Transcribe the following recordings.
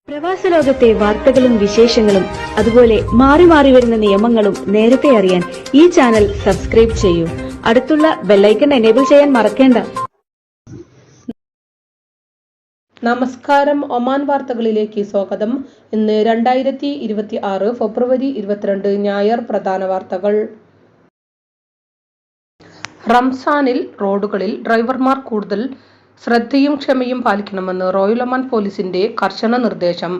പ്രവാസ ലോകത്തെ വാർത്തകളും വിശേഷങ്ങളും അതുപോലെ മാറി മാറി വരുന്ന നിയമങ്ങളും നേരത്തെ അറിയാൻ ഈ ചാനൽ സബ്സ്ക്രൈബ് ചെയ്യൂ. അടുത്തുള്ള ബെല്ലൈക്കൺ എനേബിൾ ചെയ്യാൻ മറക്കേണ്ട. നമസ്കാരം. ഒമാൻ വാർത്തകളിലേക്ക് സ്വാഗതം. ഇന്ന് 2026 ഫെബ്രുവരി 22 ഞായർ. പ്രധാന വാർത്തകൾ. റംസാനിൽ റോഡുകളിൽ ഡ്രൈവർമാർ കൂടുതൽ ശ്രദ്ധയും ക്ഷമയും പാലിക്കണമെന്ന് റോയൽ ഒമാൻ പോലീസിന്റെ കർശന നിർദ്ദേശം.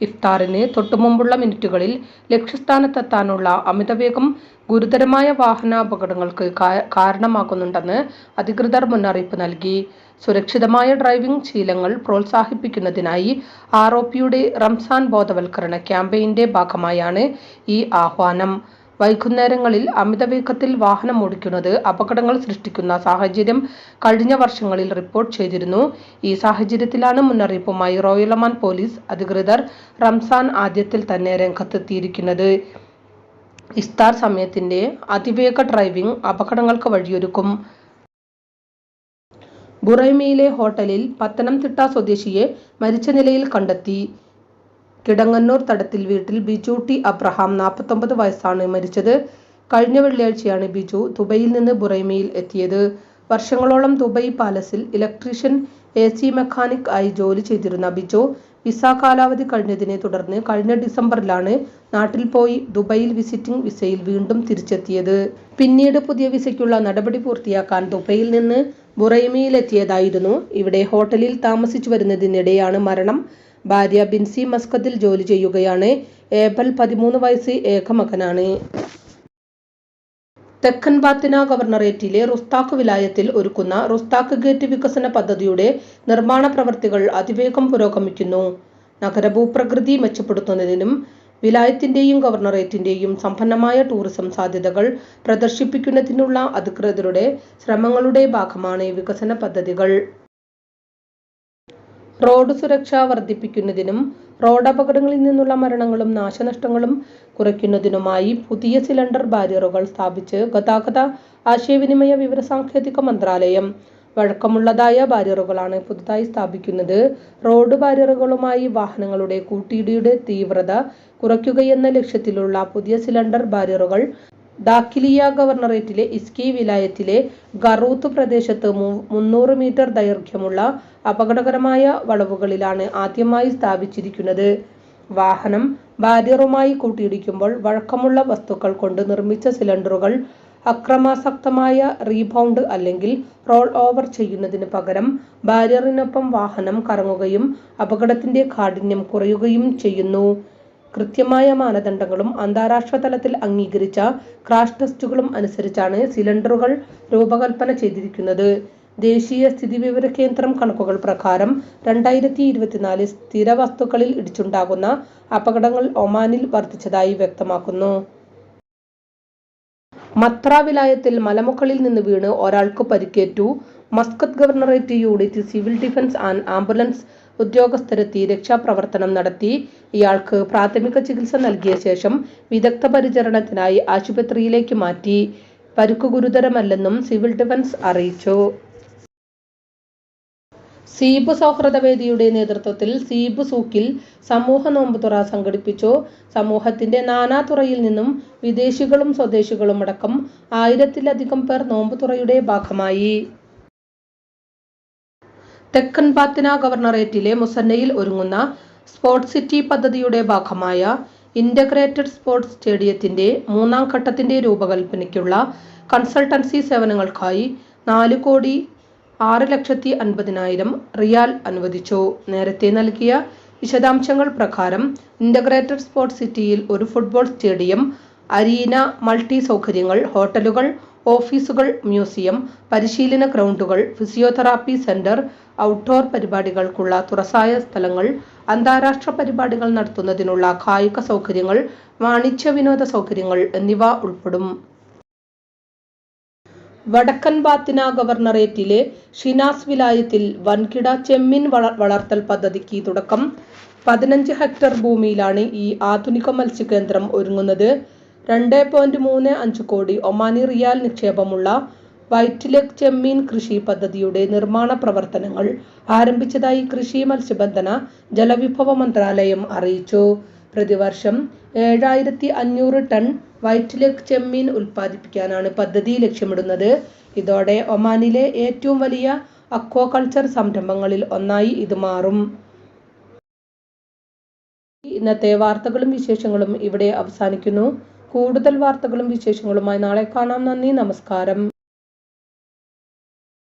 ഇഫ്താറിന് തൊട്ടുമുമ്പുള്ള മിനിറ്റുകളിൽ ലക്ഷ്യസ്ഥാനത്തെത്താനുള്ള അമിതവേഗം ഗുരുതരമായ വാഹനാപകടങ്ങൾക്ക് കാരണമാകുന്നുണ്ടെന്ന് അധികൃതർ മുന്നറിയിപ്പ് നൽകി. സുരക്ഷിതമായ ഡ്രൈവിംഗ് ശീലങ്ങൾ പ്രോത്സാഹിപ്പിക്കുന്നതിനായി ROPയുടെ റംസാൻ ബോധവൽക്കരണ ക്യാമ്പയിന്റെ ഭാഗമായാണ് ഈ ആഹ്വാനം. വൈകുന്നേരങ്ങളിൽ അമിതവേഗത്തിൽ വാഹനമോടിക്കുന്നത് അപകടങ്ങൾ സൃഷ്ടിക്കുന്ന സാഹചര്യം കഴിഞ്ഞ വർഷങ്ങളിൽ റിപ്പോർട്ട് ചെയ്തിരുന്നു. ഈ സാഹചര്യത്തിലാണ് മുന്നറിയിപ്പുമായി റോയൽ ഒമാൻ പോലീസ് അധികൃതർ റംസാൻ ആദ്യത്തിൽ തന്നെ രംഗത്തെത്തിയിരിക്കുന്നത്. ഇഫ്താർ സമയത്തിന്റെ അതിവേഗ ഡ്രൈവിംഗ് അപകടങ്ങൾക്ക് വഴിയൊരുക്കും. ബുറൈമയിലെ ഹോട്ടലിൽ പത്തനംതിട്ട സ്വദേശിയെ മരിച്ച നിലയിൽ കണ്ടെത്തി. കിടങ്ങന്നൂർ തടത്തിൽ വീട്ടിൽ ബിജു ടി അബ്രഹാം 49 വയസ്സാണ് മരിച്ചത്. കഴിഞ്ഞ വെള്ളിയാഴ്ചയാണ് ബിജു ദുബൈയിൽ നിന്ന് ബുറൈമയിൽ എത്തിയത്. വർഷങ്ങളോളം ദുബൈ പാലസിൽ ഇലക്ട്രീഷ്യൻ AC മെക്കാനിക് ആയി ജോലി ചെയ്തിരുന്ന ബിജു വിസ കാലാവധി കഴിഞ്ഞതിനെ തുടർന്ന് കഴിഞ്ഞ ഡിസംബറിലാണ് നാട്ടിൽ പോയി ദുബൈയിൽ വിസിറ്റിംഗ് വിസയിൽ വീണ്ടും തിരിച്ചെത്തിയത്. പിന്നീട് പുതിയ വിസയ്ക്കുള്ള നടപടി പൂർത്തിയാക്കാൻ ദുബൈയിൽ നിന്ന് ബുറൈമയിലെത്തിയതായിരുന്നു. ഇവിടെ ഹോട്ടലിൽ താമസിച്ചു വരുന്നതിനിടെയാണ് മരണം. ഭാര്യ ബിൻസി മസ്കത്തിൽ ജോലി ചെയ്യുകയാണ്. ഏബൽ 13 വയസ്സ് ഏക മകനാണ്. തെക്കൻ ബാത്തിന ഗവർണറേറ്റിലെ റുസ്താഖ് വിലായത്തിൽ ഒരുക്കുന്ന റുസ്താഖ് ഗേറ്റ് വികസന പദ്ധതിയുടെ നിർമ്മാണ പ്രവൃത്തികൾ അതിവേഗം പുരോഗമിക്കുന്നു. നഗരഭൂപ്രകൃതി മെച്ചപ്പെടുത്തുന്നതിനും വിലായത്തിന്റെയും ഗവർണറേറ്റിന്റെയും സമ്പന്നമായ ടൂറിസം സാധ്യതകൾ പ്രദർശിപ്പിക്കുന്നതിനുള്ള അധികൃതരുടെ ശ്രമങ്ങളുടെ ഭാഗമാണ് വികസന പദ്ധതികൾ. റോഡ് സുരക്ഷ വർദ്ധിപ്പിക്കുന്നതിനും റോഡപകടങ്ങളിൽ നിന്നുള്ള മരണങ്ങളും നാശനഷ്ടങ്ങളും കുറയ്ക്കുന്നതിനുമായി പുതിയ സിലിണ്ടർ ബാരിയറുകൾ സ്ഥാപിച്ച് ഗതാഗത ആശയവിനിമയ വിവരസാങ്കേതിക മന്ത്രാലയം. വഴക്കമുള്ളതായ ബാരിയറുകളാണ് പുതുതായി സ്ഥാപിക്കുന്നത്. റോഡ് ബാരിയറുകളുമായി വാഹനങ്ങളുടെ കൂട്ടിയിടിയുടെ തീവ്രത കുറയ്ക്കുകയെന്ന ലക്ഷ്യത്തിലുള്ള പുതിയ സിലിണ്ടർ ബാരിയറുകൾ ദാഖിലിയ ഗവർണറേറ്റിലെ ഇസ്കി വിലായത്തിലെ ഗറൂത്ത് പ്രദേശത്ത് 300 മീറ്റർ ദൈർഘ്യമുള്ള അപകടകരമായ വളവുകളിലാണ് ആദ്യമായി സ്ഥാപിച്ചിരിക്കുന്നത്. വാഹനം ബാരിയറുമായി കൂട്ടിയിടിക്കുമ്പോൾ വഴക്കമുള്ള വസ്തുക്കൾ കൊണ്ട് നിർമ്മിച്ച സിലിണ്ടറുകൾ അക്രമാസക്തമായ റീബൗണ്ട് അല്ലെങ്കിൽ റോൾ ഓവർ ചെയ്യുന്നതിന് പകരം ബാരിയറിനൊപ്പം വാഹനം കറങ്ങുകയും അപകടത്തിന്റെ കാഠിന്യം കുറയുകയും ചെയ്യുന്നു. കൃത്യമായ മാനദണ്ഡങ്ങളും അന്താരാഷ്ട്ര തലത്തിൽ അംഗീകരിച്ച ക്രാഷ് ടെസ്റ്റുകളും അനുസരിച്ചാണ് സിലിണ്ടറുകൾ രൂപകൽപ്പന ചെയ്തിരിക്കുന്നത്. ദേശീയ സ്ഥിതിവിവര കേന്ദ്രം കണക്കുകൾ പ്രകാരം 2024 സ്ഥിര വസ്തുക്കളിൽ ഇടിച്ചുണ്ടാകുന്ന അപകടങ്ങൾ ഒമാനിൽ വർദ്ധിച്ചതായി വ്യക്തമാക്കുന്നു. മത്ര വിലായത്തിൽ മലമുകളിൽ നിന്ന് വീണ് ഒരാൾക്ക് പരിക്കേറ്റു. Muscat governorate unit civil defence and ambulance ഉദ്യോഗസ്ഥരെത്തി രക്ഷാപ്രവർത്തനം നടത്തി. ഇയാൾക്ക് പ്രാഥമിക ചികിത്സ നൽകിയ ശേഷം വിദഗ്ധ പരിചരണത്തിനായി ആശുപത്രിയിലേക്ക് മാറ്റി. പരിക്കു ഗുരുതരമല്ലെന്നും സിവിൽ ഡിഫൻസ് അറിയിച്ചു. സീബ് സൗഹൃദവേദിയുടെ നേതൃത്വത്തിൽ സീബ് സൂക്കിൽ സമൂഹ നോമ്പുതുറ സംഘടിപ്പിച്ചു. സമൂഹത്തിന്റെ നാനാതുറയിൽ നിന്നും വിദേശികളും സ്വദേശികളും അടക്കം 1000-ലധികം പേർ നോമ്പുതുറയുടെ ഭാഗമായി. തെക്കൻ ബാത്തിന ഗവർണറേറ്റിലെ മുസന്നയിൽ ഒരുങ്ങുന്ന സ്പോർട്സ് സിറ്റി പദ്ധതിയുടെ ഭാഗമായ ഇന്റഗ്രേറ്റഡ് സ്പോർട്സ് സ്റ്റേഡിയത്തിന്റെ 3ാം ഘട്ടത്തിന്റെ രൂപകൽപ്പനയ്ക്കുള്ള കൺസൾട്ടൻസി സേവനങ്ങൾക്കായി 4,06,50,000 റിയാൽ അനുവദിച്ചു. നേരത്തെ നൽകിയ വിശദാംശങ്ങൾ പ്രകാരം ഇന്റഗ്രേറ്റഡ് സ്പോർട്സ് സിറ്റിയിൽ ഒരു ഫുട്ബോൾ സ്റ്റേഡിയം, അരീന, മൾട്ടി സൗകര്യങ്ങൾ, ഹോട്ടലുകൾ, ഓഫീസുകൾ, മ്യൂസിയം, പരിശീലന ഗ്രൗണ്ടുകൾ, ഫിസിയോതെറാപ്പി സെന്റർ, ഔട്ട്ഡോർ പരിപാടികൾക്കുള്ള തുറസായ സ്ഥലങ്ങൾ, അന്താരാഷ്ട്ര പരിപാടികൾ നടത്തുന്നതിനുള്ള കായിക സൗകര്യങ്ങൾ, വാണിജ്യ വിനോദ സൗകര്യങ്ങൾ എന്നിവ ഉൾപ്പെടും. വടക്കൻ ബാത്തിന ഗവർണറേറ്റിലെ ഷിനാസ് വിലായത്തിൽ വൻകിട ചെമ്മീൻ വളർത്തൽ പദ്ധതിക്ക് തുടക്കം. 15 ഹെക്ടർ ഭൂമിയിലാണ് ഈ ആധുനിക മത്സ്യകേന്ദ്രം ഒരുങ്ങുന്നത്. 2.35 കോടി ഒമാനി റിയാൽ നിക്ഷേപമുള്ള വൈറ്റ് ലെഗ് ചെമ്മീൻ കൃഷി പദ്ധതിയുടെ നിർമ്മാണ പ്രവർത്തനങ്ങൾ ആരംഭിച്ചതായി കൃഷി മത്സ്യബന്ധന ജലവിഭവ മന്ത്രാലയം അറിയിച്ചു. പ്രതിവർഷം 7500 ടൺ വൈറ്റ് ലെഗ് ചെമ്മീൻ ഉൽപ്പാദിപ്പിക്കാനാണ് പദ്ധതി ലക്ഷ്യമിടുന്നത്. ഇതോടെ ഒമാനിലെ ഏറ്റവും വലിയ അക്വാകൾച്ചർ സംരംഭങ്ങളിൽ ഒന്നായി ഇത് മാറും. ഇന്നത്തെ വാർത്തകളും വിശേഷങ്ങളും ഇവിടെ അവസാനിക്കുന്നു. കൂടുതൽ വാർത്തകളും വിശേഷങ്ങളുമായി നാളെ കാണാം. നന്ദി, നമസ്കാരം.